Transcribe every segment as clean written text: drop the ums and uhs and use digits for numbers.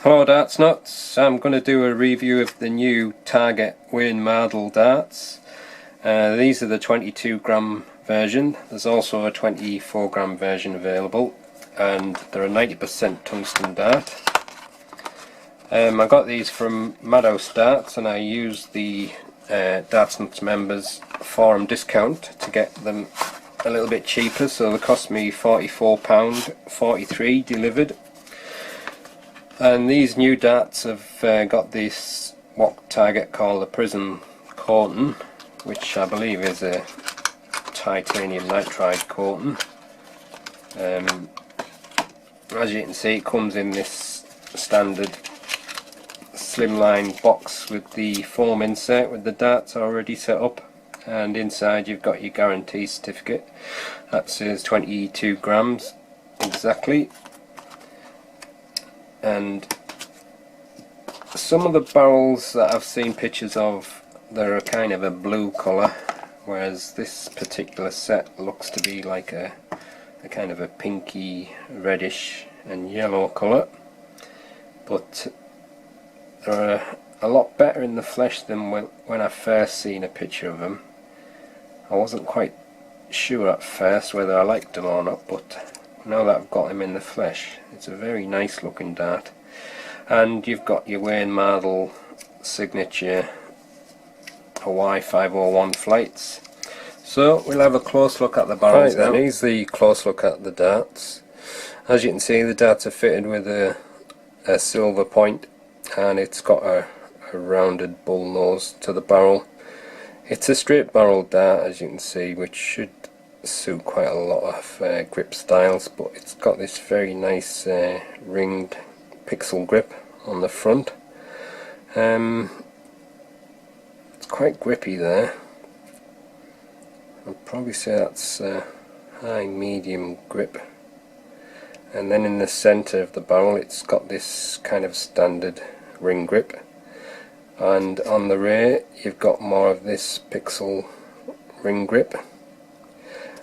Hello Darts Nutz, I'm going to do a review of the new Target Wayne Mardle darts. These are the 22g version. There's also a 24g version available, and they're a 90% tungsten dart. I got these from Madhouse Darts, and I used the Darts Nutz members forum discount to get them a little bit cheaper, so they cost me £44.43 delivered. And these new darts have got this, what Target call the prison coating, which I believe is a titanium nitride coating. As you can see, it comes in this standard slimline box with the foam insert with the darts already set up, and inside you've got your guarantee certificate that says 22 grams exactly. And some of the barrels that I've seen pictures of, they're a kind of a blue colour, whereas this particular set looks to be like a kind of a pinky reddish and yellow colour. But they're a lot better in the flesh than when I first seen a picture of them. I wasn't quite sure at first whether I liked them or not, but now that I've got them in the flesh, it's a very nice looking dart. And you've got your Wayne Mardle signature Hawaii 501 flights. So we'll have a close look at the barrels now. Here's the close look at the darts. As you can see, the darts are fitted with a silver point, and it's got a rounded bull nose to the barrel. It's a straight barrel dart, as you can see, which should suit quite a lot of grip styles, but it's got this very nice ringed pixel grip on the front. It's quite grippy there. I'd probably say that's high medium grip. And then in the center of the barrel, it's got this kind of standard ring grip, and on the rear you've got more of this pixel ring grip.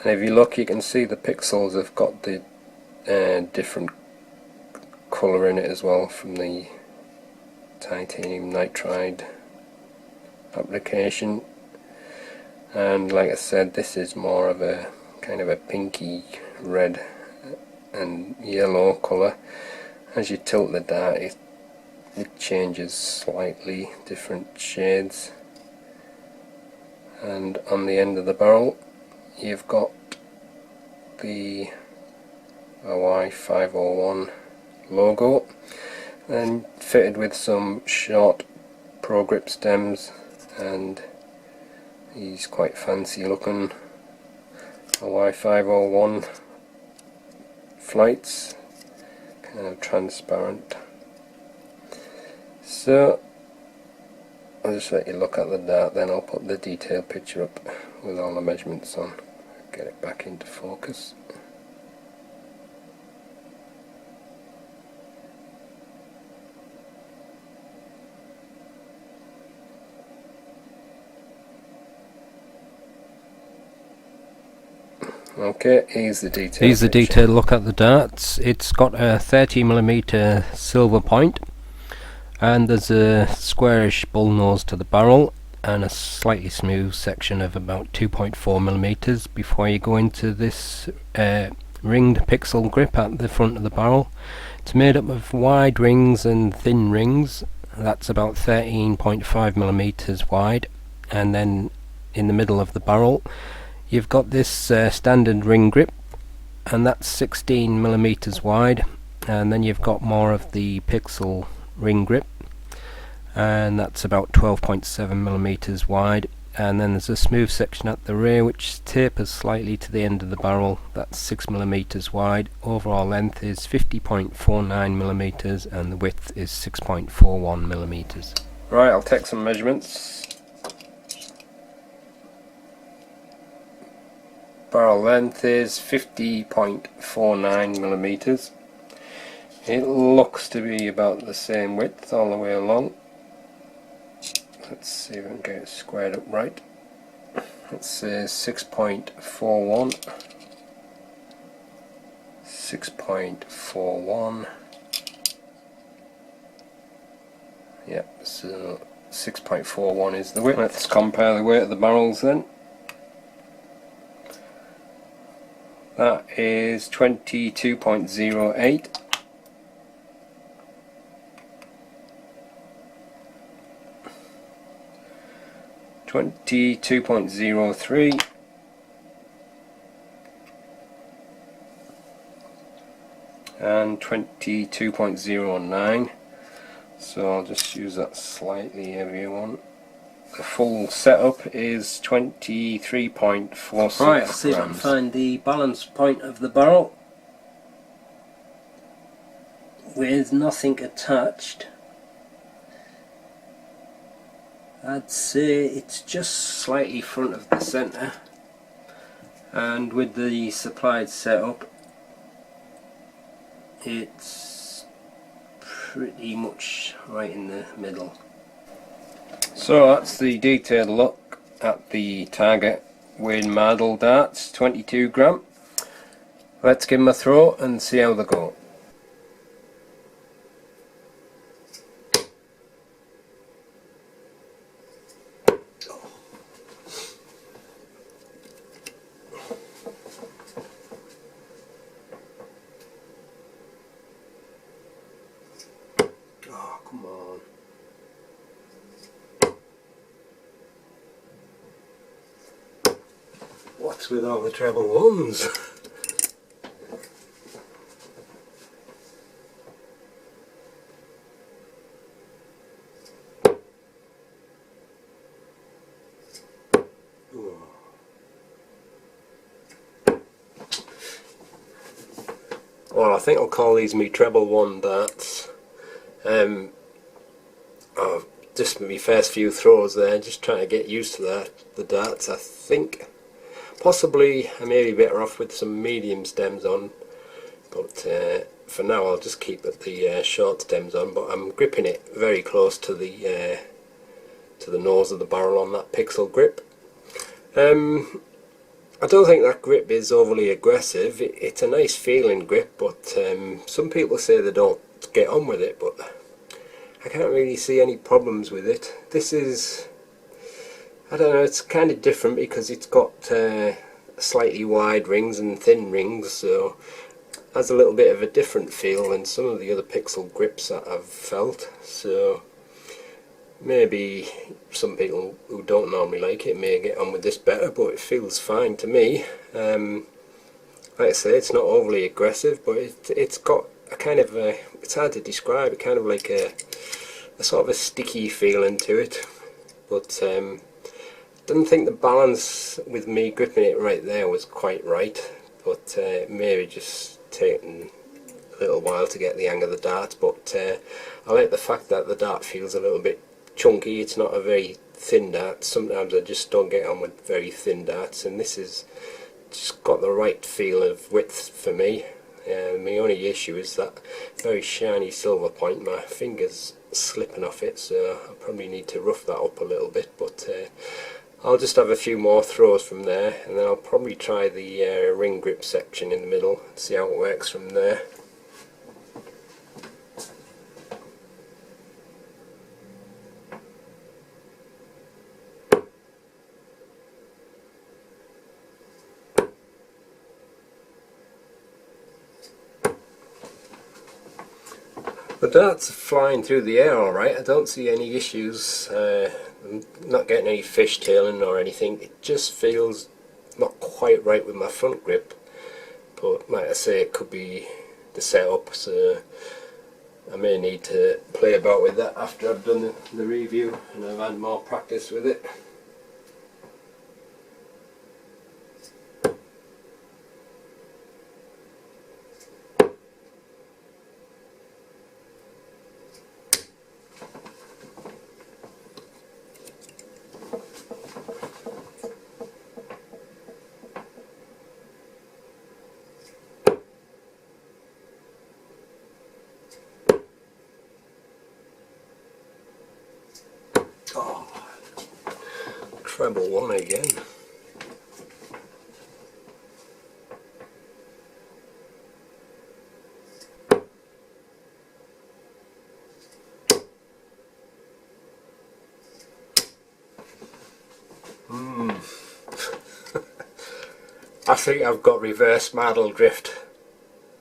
And if you look, you can see the pixels have got the different colour in it as well from the titanium nitride application. And like I said, this is more of a kind of a pinky red and yellow colour. As you tilt the dart, it changes slightly different shades. And on the end of the barrel you've got the Hawaii 501 logo, and fitted with some short pro grip stems and these quite fancy looking Hawaii 501 flights, kind of transparent. So I'll just let you look at the dart, then I'll put the detailed picture up with all the measurements on. Get it back into focus. Okay, here's the detailed look at the darts. It's got a 30mm silver point, and there's a squarish bull nose to the barrel and a slightly smooth section of about 2.4mm before you go into this ringed pixel grip at the front of the barrel. It's made up of wide rings and thin rings. That's about 13.5mm wide, and then in the middle of the barrel you've got this standard ring grip, and that's 16mm wide, and then you've got more of the pixel ring grip, and that's about 12.7mm wide. And then there's a smooth section at the rear which tapers slightly to the end of the barrel. That's 6mm wide. Overall length is 50.49mm, and the width is 6.41mm. Right, I'll take some measurements. Barrel length is 50.49mm. It looks to be about the same width all the way along. Let's see if I can get it squared up right. It says 6.41, 6.41, Yep, so 6.41 is the weight. Let's compare the weight of the barrels then. That is 22.08. $22.03, and 22.09. So I'll just use that slightly heavier one. The full setup is 23.46 Right, I'll see if I can find the balance point of the barrel with nothing attached. I'd say it's just slightly front of the centre, and with the supplied setup it's pretty much right in the middle. So that's the detailed look at the target Wayne Mardle darts, 22 gram. Let's give them a throw and see how they go. Oh, come on. What's with all the treble ones? Well, I think I'll call these me treble one darts. Just my first few throws there, just trying to get used to that. The darts, I think possibly I may be better off with some medium stems on, but for now I'll just keep the short stems on. But I'm gripping it very close to the nose of the barrel on that pixel grip. I don't think that grip is overly aggressive. It's a nice feeling grip, but some people say they don't get on with it, but I can't really see any problems with it. This is, I don't know, it's kind of different because it's got slightly wide rings and thin rings, so it has a little bit of a different feel than some of the other pixel grips that I've felt. So maybe some people who don't normally like it may get on with this better, but it feels fine to me. Like I say, it's not overly aggressive, but it's got a kind of a, it's hard to describe, it kind of like a sort of a sticky feeling to it. But didn't think the balance with me gripping it right there was quite right, but maybe just taking a little while to get the hang of the dart. But I like the fact that the dart feels a little bit chunky. It's not a very thin dart. Sometimes I just don't get on with very thin darts, and this is just got the right feel of width for me. My only issue is that very shiny silver point. My fingers slipping off it, so I probably need to rough that up a little bit, but I'll just have a few more throws from there, and then I'll probably try the ring grip section in the middle and see how it works from there. The darts are flying through the air alright. I don't see any issues. I'm not getting any fishtailing or anything. It just feels not quite right with my front grip, but like I say, it could be the setup, so I may need to play about with that after I've done the review and I've had more practice with it. Oh, treble one again. I think I've got reverse Mardle drift.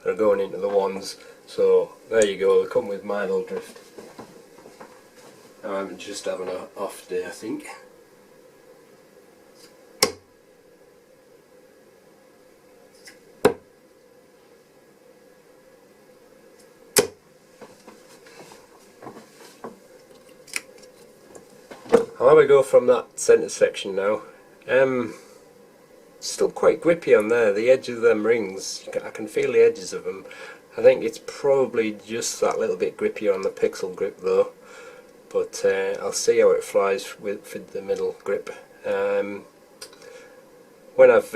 They're going into the ones, so there you go, they come with Mardle drift. I'm just having an off day, I think. I'll have a go from that centre section now. Still quite grippy on there, the edge of them rings, I can feel the edges of them. I think it's probably just that little bit grippier on the pixel grip though, but I'll see how it flies with the middle grip. When I've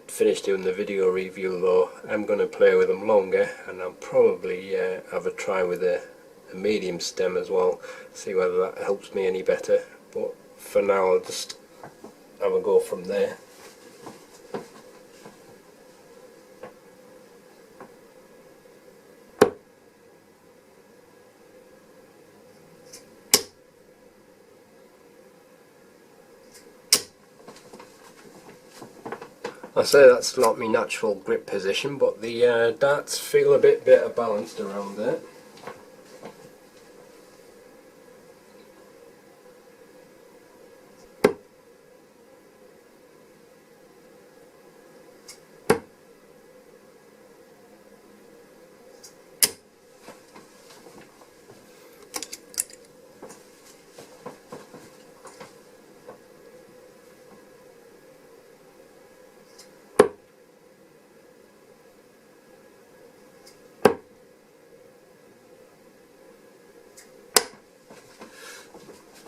finished doing the video review though, I'm going to play with them longer, and I'll probably have a try with a medium stem as well, see whether that helps me any better, but for now I'll just have a go from there. I say that's not my natural grip position, but the darts feel a bit better balanced around there.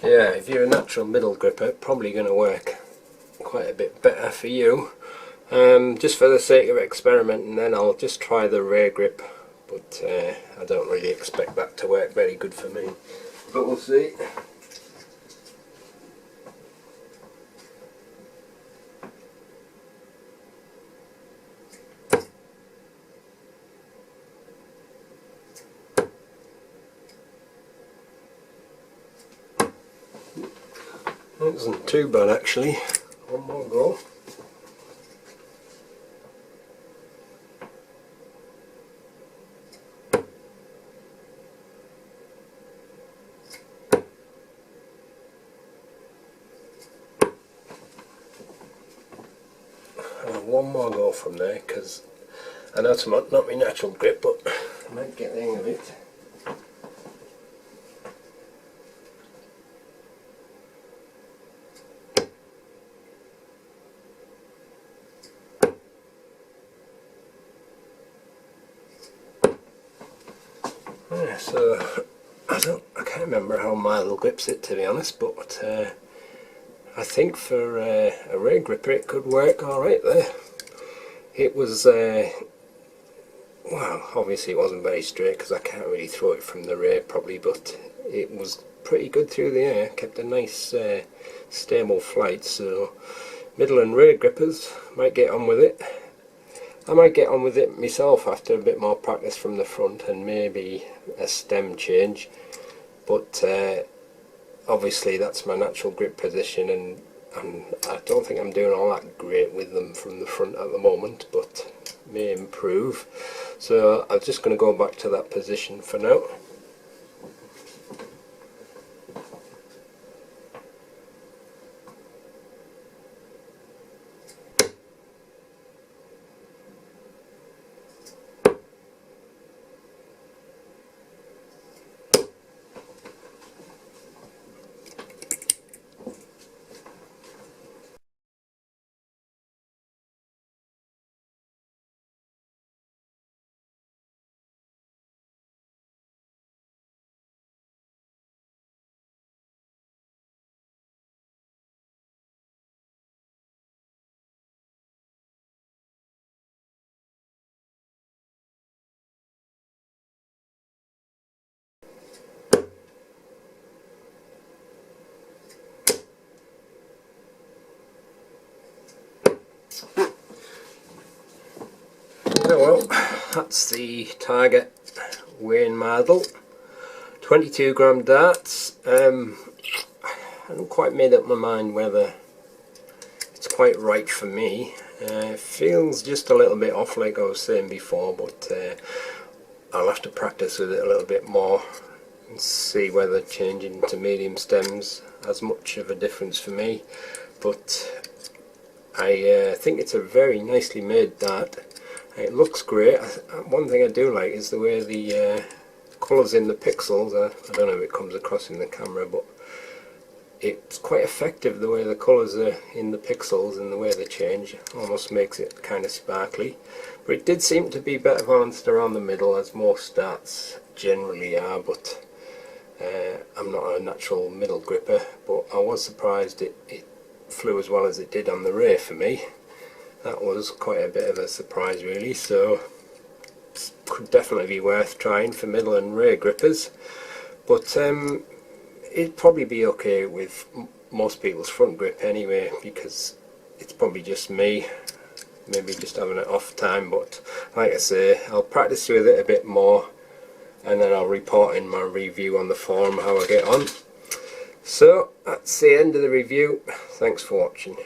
Yeah, if you're a natural middle gripper, probably going to work quite a bit better for you. Just for the sake of experimenting, then I'll just try the rear grip, but I don't really expect that to work very good for me, but we'll see. It wasn't too bad actually. One more go. One more go from there, because I know it's not my natural grip, but I might get the hang of it. Yeah, so I can't remember how Mardle grips it, to be honest, but I think for a rear gripper it could work alright there. It was, well, obviously it wasn't very straight because I can't really throw it from the rear probably, but it was pretty good through the air, kept a nice stable flight, so middle and rear grippers might get on with it. I might get on with it myself after a bit more practice from the front and maybe a stem change, but obviously that's my natural grip position, and I don't think I'm doing all that great with them from the front at the moment, but may improve. So I'm just going to go back to that position for now. Oh well, that's the target Wayne Mardle, 22 gram darts. I haven't quite made up my mind whether quite right for me. Feels just a little bit off, like I was saying before, but I'll have to practice with it a little bit more and see whether changing to medium stems has much of a difference for me. But I think it's a very nicely made dart. It looks great. One thing I do like is the way the colours in the pixels, I don't know if it comes across in the camera, but it's quite effective the way the colours are in the pixels and the way they change. Almost makes it kind of sparkly. But it did seem to be better balanced around the middle, as most darts generally are, but I'm not a natural middle gripper, but I was surprised it flew as well as it did on the ray for me. That was quite a bit of a surprise really, so it could definitely be worth trying for middle and ray grippers. But it'd probably be okay with most people's front grip anyway, because it's probably just me, maybe just having an off time. But like I say, I'll practice with it a bit more and then I'll report in my review on the forum how I get on. So that's the end of the review. Thanks for watching.